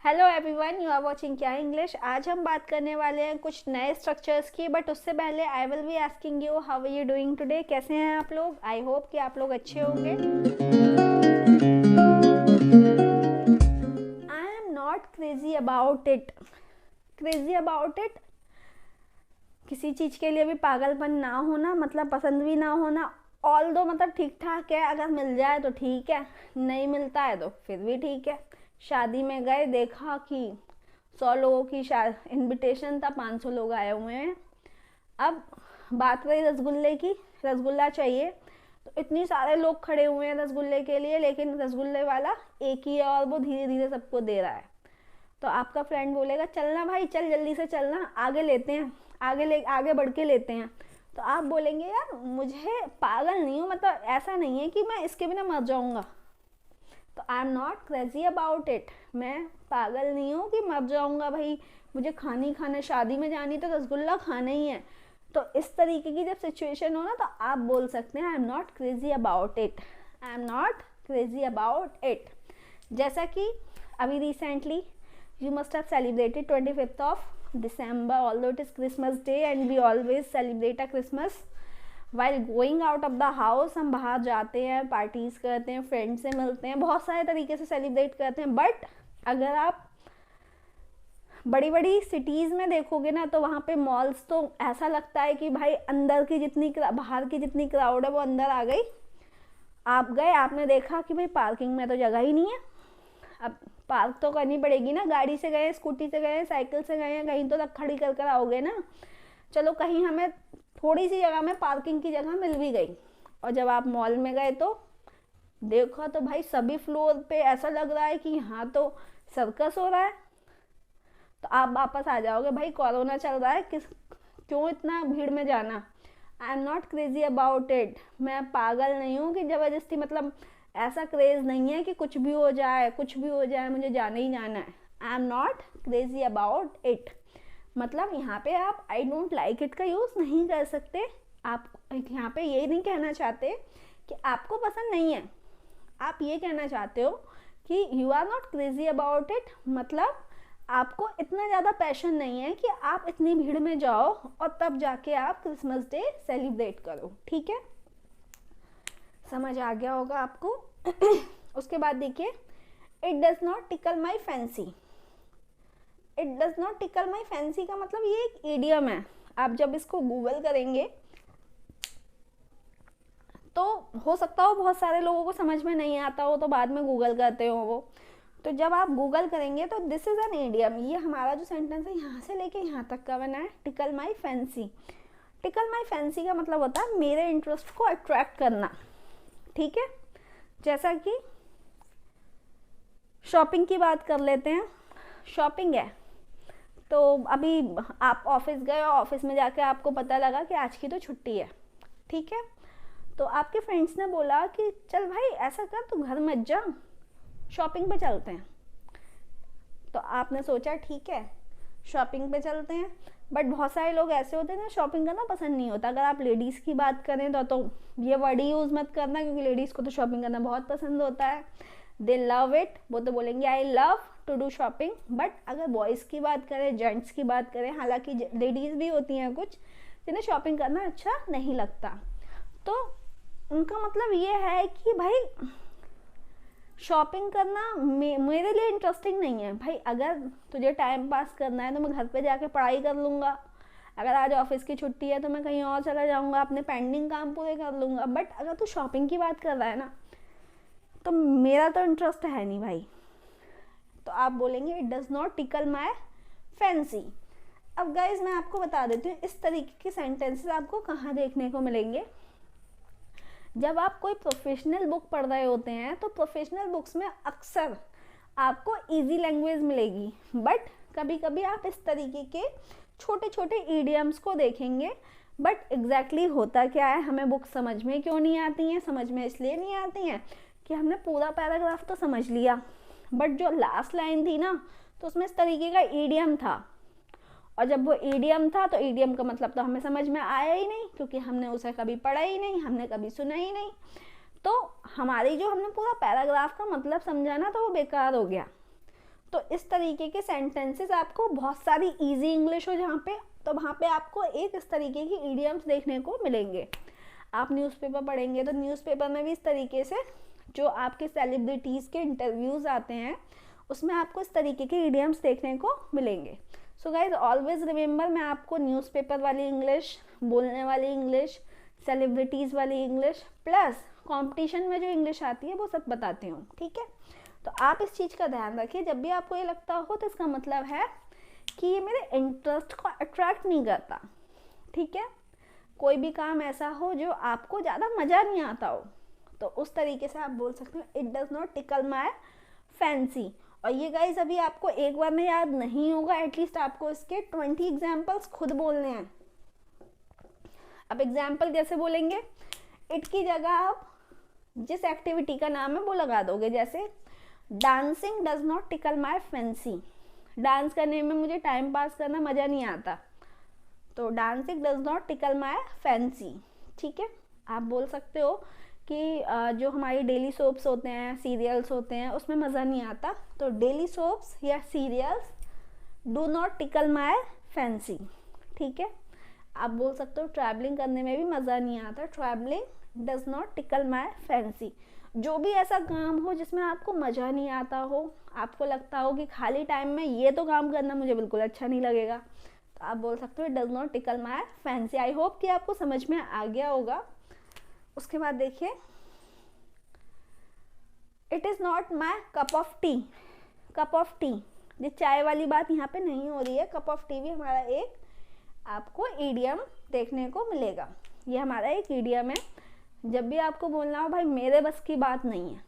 Hello everyone, you are watching क्या English. आज हम बात करने वाले हैं कुछ नए स्ट्रक्चर्स की, बट उससे पहले I will be asking you how are you doing today. कैसे हैं आप लोग? आई होप कि आप लोग अच्छे होंगे। I am not crazy about it. Crazy about it, किसी चीज़ के लिए भी पागलपन ना होना, मतलब पसंद भी ना होना। ऑल दो मतलब ठीक ठाक है, अगर मिल जाए तो ठीक है, नहीं मिलता है तो फिर भी ठीक है। शादी में गए, देखा कि 100 लोगों की इनविटेशन था, 500 लोग आए हुए हैं। अब बात रही रसगुल्ले की, रसगुल्ला चाहिए तो इतनी सारे लोग खड़े हुए हैं रसगुल्ले के लिए, लेकिन रसगुल्ले वाला एक ही है और वो धीरे धीरे सबको दे रहा है। तो आपका फ्रेंड बोलेगा चलना भाई, चल जल्दी से चलना, आगे लेते हैं, आगे बढ़ के लेते हैं। तो आप बोलेंगे यार मुझे पागल नहीं हूँ, मतलब ऐसा नहीं है कि मैं इसके बिना मर जाऊँगा। तो I am not crazy about it, मैं पागल नहीं हूँ कि मर जाऊँगा भाई, मुझे खाना शादी में जानी तो रसगुल्ला खाना ही है। तो इस तरीके की जब सिचुएशन हो ना, तो आप बोल सकते हैं I am not crazy about it, I am not crazy about it. जैसा कि अभी recently you must have celebrated 25th of December, although it is Christmas day and we always celebrate a Christmas while going out of the house। हम बाहर जाते हैं, parties करते हैं, friend से मिलते हैं, बहुत सारे तरीके से सेलिब्रेट करते हैं। बट अगर आप बड़ी बड़ी सिटीज़ में देखोगे ना, तो वहाँ पे मॉल्स तो ऐसा लगता है कि भाई अंदर की जितनी बाहर की जितनी क्राउड है वो अंदर आ गई। आप गए, आपने देखा कि भाई पार्किंग में तो जगह ही नहीं है। अब पार्क तो करनी पड़ेगी ना, गाड़ी से गए, स्कूटी से गए, साइकिल से गए हैं, कहीं तो तक खड़ी कर कर आओगे ना। चलो कहीं हमें थोड़ी सी जगह में पार्किंग की जगह मिल भी गई, और जब आप मॉल में गए तो देखो तो भाई सभी फ्लोर पे ऐसा लग रहा है कि यहाँ तो सर्कस हो रहा है। तो आप वापस आ जाओगे, भाई कोरोना चल रहा है, क्यों इतना भीड़ में जाना। I am not crazy about it, मैं पागल नहीं हूँ कि ज़बरदस्ती, मतलब ऐसा क्रेज नहीं है कि कुछ भी हो जाए, कुछ भी हो जाए मुझे जाना ही जाना है। I am not crazy about it, मतलब यहाँ पे आप आई डोंट लाइक इट का यूज़ नहीं कर सकते। आप यहाँ पे ये नहीं कहना चाहते कि आपको पसंद नहीं है, आप ये कहना चाहते हो कि you are not crazy about it, मतलब आपको इतना ज़्यादा पैशन नहीं है कि आप इतनी भीड़ में जाओ और तब जाके आप क्रिसमस डे सेलिब्रेट करो। ठीक है, समझ आ गया होगा आपको। उसके बाद देखिए, it does not tickle my fancy. It does not tickle my fancy का मतलब ये एक इडियम है। आप जब इसको गूगल करेंगे तो हो सकता हो बहुत सारे लोगों को समझ में नहीं आता हो, तो बाद में गूगल करते हो वो। तो जब आप गूगल करेंगे तो दिस इज़ एन इडियम, ये हमारा जो सेंटेंस है यहाँ से लेके यहाँ तक का बना है, tackle my fancy. Tackle my fancy का मतलब होता है मेरे इंटरेस्ट को अट्रैक्ट करना। ठीक है, जैसा कि शॉपिंग की बात कर लेते हैं। शॉपिंग है तो अभी आप ऑफिस गए और ऑफिस में जाके आपको पता लगा कि आज की तो छुट्टी है। ठीक है, तो आपके फ्रेंड्स ने बोला कि चल भाई ऐसा कर, तू घर मत जा, शॉपिंग पे चलते हैं। तो आपने सोचा ठीक है शॉपिंग पे चलते हैं, बट बहुत सारे लोग ऐसे होते हैं ना, शॉपिंग करना पसंद नहीं होता। अगर आप लेडीज़ की बात करें तो ये वर्ड ही यूज़ मत करना, क्योंकि लेडीज़ को तो शॉपिंग करना बहुत पसंद होता है, दे लव इट, वो तो बोलेंगे I love to do shopping. But अगर बॉयज़ की बात करें, जेंट्स की बात करें, हालांकि लेडीज़ भी होती हैं कुछ जिन्हें शॉपिंग करना अच्छा नहीं लगता, तो उनका मतलब ये है कि भाई शॉपिंग करना मेरे लिए इंटरेस्टिंग नहीं है। भाई अगर तुझे टाइम पास करना है तो मैं घर पे जाके पढ़ाई कर लूँगा, अगर आज ऑफिस की छुट्टी है तो मैं कहीं और चला जाऊँगा, अपने पेंडिंग काम पूरे कर लूँगा। बट अगर तू शॉपिंग की बात कर रहा है ना, तो मेरा तो इंटरेस्ट है नहीं भाई। तो आप बोलेंगे it does not tickle my fancy. अब गाइज मैं आपको बता देती हूँ इस तरीके के सेंटेंसेस आपको कहाँ देखने को मिलेंगे। जब आप कोई प्रोफेशनल बुक पढ़ रहे होते हैं तो प्रोफेशनल बुक्स में अक्सर आपको इजी लैंग्वेज मिलेगी, बट कभी कभी आप इस तरीके के छोटे छोटे ईडियम्स को देखेंगे। बट एग्जैक्टली होता क्या है, हमें बुक समझ में क्यों नहीं आती हैं? समझ में इसलिए नहीं आती हैं कि हमने पूरा पैराग्राफ तो समझ लिया, बट जो लास्ट लाइन थी ना, तो उसमें इस तरीके का ईडियम था, और जब वो ईडियम था तो ईडियम का मतलब तो हमें समझ में आया ही नहीं, क्योंकि हमने उसे कभी पढ़ा ही नहीं, हमने कभी सुना ही नहीं। तो हमारी जो हमने पूरा पैराग्राफ का मतलब समझा ना, तो वो बेकार हो गया। तो इस तरीके के सेंटेंसेस आपको बहुत सारी इजी इंग्लिश हो जहाँ पे, तो वहाँ पे आपको एक इस तरीके की इडियम्स देखने को मिलेंगे। आप न्यूज़पेपर पढ़ेंगे तो न्यूज़पेपर में भी इस तरीके से जो आपके सेलिब्रिटीज़ के इंटरव्यूज़ आते हैं उसमें आपको इस तरीके के इडियम्स देखने को मिलेंगे। सो गाइज ऑलवेज रिमेंबर, मैं आपको न्यूज़पेपर वाली इंग्लिश, बोलने वाली इंग्लिश, सेलिब्रिटीज़ वाली इंग्लिश प्लस कंपटीशन में जो इंग्लिश आती है वो सब बताती हूँ, ठीक है। तो आप इस चीज़ का ध्यान रखिए, जब भी आपको ये लगता हो तो इसका मतलब है कि ये मेरे इंटरेस्ट को अट्रैक्ट नहीं करता, ठीक है। कोई भी काम ऐसा हो जो आपको ज़्यादा मज़ा नहीं आता हो, तो उस तरीके से आप बोल सकते हो it does not tickle my fancy. और ये गाइज अभी आपको एक बार में याद नहीं होगा, एटलीस्ट आपको इसके 20 एग्जाम्पल्स खुद बोलने हैं। अब एग्जाम्पल कैसे बोलेंगे, इट की जगह आप जिस एक्टिविटी का नाम है वो लगा दोगे, जैसे dancing does not tickle my fancy, dance करने में मुझे टाइम पास करना मज़ा नहीं आता, तो dancing does not tickle my fancy, ठीक है। आप बोल सकते हो कि जो हमारी डेली सोप्स होते हैं, सीरियल्स होते हैं, उसमें मज़ा नहीं आता, तो डेली सोप्स या serials do not tickle my fancy, ठीक है। आप बोल सकते हो ट्रैवलिंग करने में भी मज़ा नहीं आता, travelling does not tickle my fancy. जो भी ऐसा काम हो जिसमें आपको मज़ा नहीं आता हो, आपको लगता हो कि खाली टाइम में ये तो काम करना मुझे बिल्कुल अच्छा नहीं लगेगा, तो आप बोल सकते हो it does not tickle my fancy. I hope कि आपको समझ में आ गया होगा। उसके बाद देखिए, it is not my cup of T, cup of T, ये चाय वाली बात यहाँ पे नहीं हो रही है, कप ऑफ टी भी हमारा एक आपको ईडियम देखने को मिलेगा, ये हमारा एक ईडियम है। जब भी आपको बोलना हो भाई मेरे बस की बात नहीं है,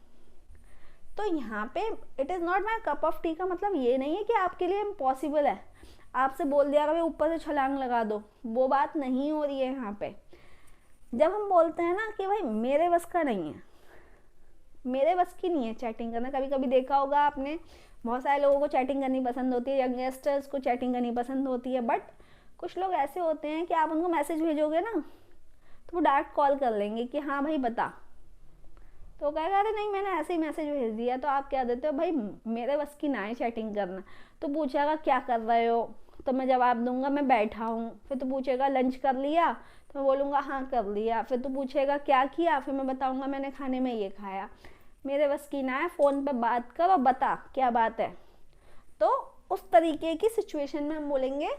तो यहाँ पे it is not my cup of T का मतलब ये नहीं है कि आपके लिए इम्पॉसिबल है, आपसे बोल दिया भाई ऊपर से छलांग लगा दो, वो बात नहीं हो रही है यहाँ पे। जब हम बोलते हैं ना कि भाई मेरे बस का नहीं है, मेरे बस की नहीं है चैटिंग करना, कभी कभी देखा होगा आपने, बहुत सारे लोगों को चैटिंग करनी पसंद होती है, यंगस्टर्स को चैटिंग करनी पसंद होती है, बट कुछ लोग ऐसे होते हैं कि आप उनको मैसेज भेजोगे ना तो वो डायरेक्ट कॉल कर लेंगे कि हाँ भाई बता, तो कहेगा अरे नहीं मैंने ऐसे ही मैसेज भेज दिया, तो आप क्या देते हो भाई मेरे बस की ना है चैटिंग करना। तो पूछेगा क्या कर रहे हो, तो मैं जवाब दूंगा मैं बैठा हूँ। फिर तो पूछेगा लंच कर लिया, तो मैं बोलूँगा हाँ कर लिया। फिर तो पूछेगा क्या किया, फिर मैं बताऊँगा मैंने खाने में ये खाया। मेरे बस की ना है, फ़ोन पे बात कर और बता क्या बात है। तो उस तरीके की सिचुएशन में हम बोलेंगे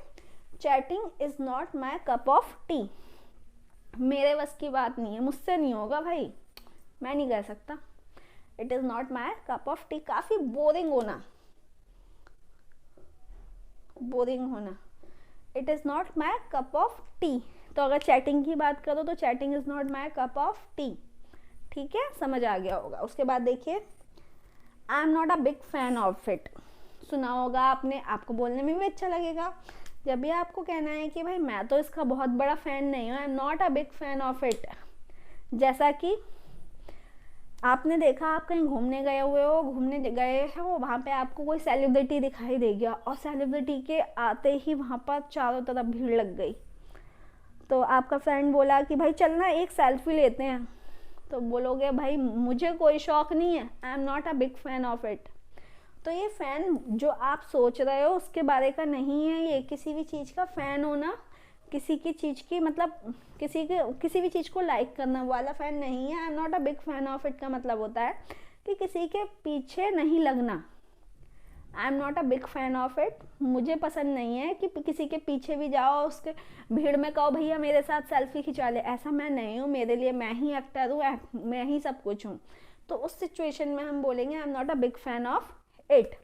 chatting is not my cup of T, मेरे बस की बात नहीं है, मुझसे नहीं होगा भाई, मैं नहीं कह सकता। It is not my cup of T, काफ़ी बोरिंग होना, बोरिंग होना, it is not my cup of T. तो अगर चैटिंग की बात करो तो chatting is not my cup of T, ठीक है, समझ आ गया होगा। उसके बाद देखिए, I am not a big fan of it, सुना होगा आपने, आपको बोलने में भी अच्छा लगेगा। जब भी आपको कहना है कि भाई मैं तो इसका बहुत बड़ा फ़ैन नहीं हूँ, I am not a big fan of it, जैसा कि आपने देखा आप कहीं घूमने गए हुए हो, घूमने गए हो, वहाँ पे आपको कोई सेलिब्रिटी दिखाई देगी और सेलिब्रिटी के आते ही वहाँ पर चारों तरफ भीड़ लग गई, तो आपका फ्रेंड बोला कि भाई चलना एक सेल्फी लेते हैं, तो बोलोगे भाई मुझे कोई शौक़ नहीं है, I am not a big fan of it. तो ये फ़ैन जो आप सोच रहे हो उसके बारे का नहीं है, ये किसी भी चीज़ का फ़ैन होना, किसी की चीज़ की मतलब किसी भी चीज़ को लाइक करना वाला फ़ैन नहीं है। I am not a big fan of it का मतलब होता है कि किसी के पीछे नहीं लगना। I am not a big fan of it, मुझे पसंद नहीं है कि किसी के पीछे भी जाओ, उसके भीड़ में कहो भैया मेरे साथ सेल्फी खिंचा ले, ऐसा मैं नहीं हूँ, मेरे लिए मैं ही एक्टर हूँ, मैं ही सब कुछ हूँ। तो उस सिचुएशन में हम बोलेंगे I am not a big fan of it.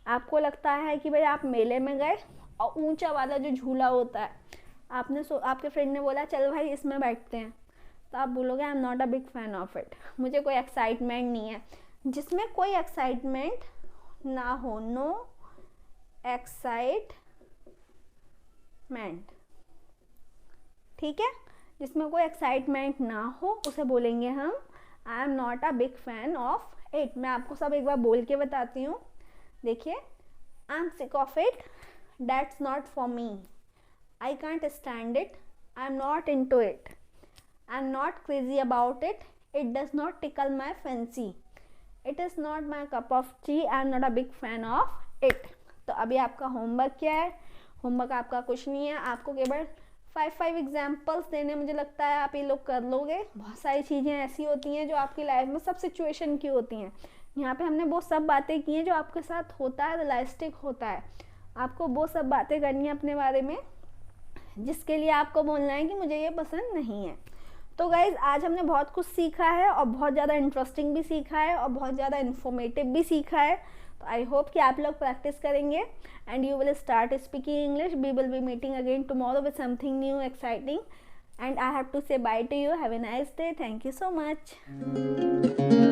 आपको लगता है कि भाई आप मेले में गए और ऊंचा वाला जो झूला होता है, आपके फ्रेंड ने बोला चल भाई इसमें बैठते हैं, तो आप बोलोगे I am not a big fan of it, मुझे कोई एक्साइटमेंट नहीं है। जिसमें कोई एक्साइटमेंट ना हो, नो एक्साइटमेंट, ठीक है, जिसमें कोई एक्साइटमेंट ना हो उसे बोलेंगे हम I am not a big fan of it. मैं आपको सब एक बार बोल के बताती हूँ, देखिए, I am sick of it, that's not for me, I can't stand it, I'm not into it, I'm not crazy about it, it does not tickle my fancy, it is not my cup of tea, I'm not a big fan of it. तो अभी आपका homework क्या है? Homework आपका कुछ नहीं है, आपको केवल 5 एग्जाम्पल्स देने, मुझे लगता है आप ये लोग कर लोगे। बहुत सारी चीज़ें ऐसी होती हैं जो आपकी लाइफ में सब सिचुएशन की होती हैं। यहाँ पे हमने वो सब बातें की हैं जो आपके साथ होता है, रियलिस्टिक होता है। आपको वो सब बातें करनी है अपने बारे में जिसके लिए आपको बोलना है कि मुझे ये पसंद नहीं है। तो गाइज आज हमने बहुत कुछ सीखा है और बहुत ज़्यादा इंटरेस्टिंग भी सीखा है और बहुत ज़्यादा इन्फॉर्मेटिव भी सीखा है। तो आई होप कि आप लोग प्रैक्टिस करेंगे and you will start speaking English. We will be meeting again tomorrow with something new exciting and I have to say bye to you. Have a nice day. Thank you so much.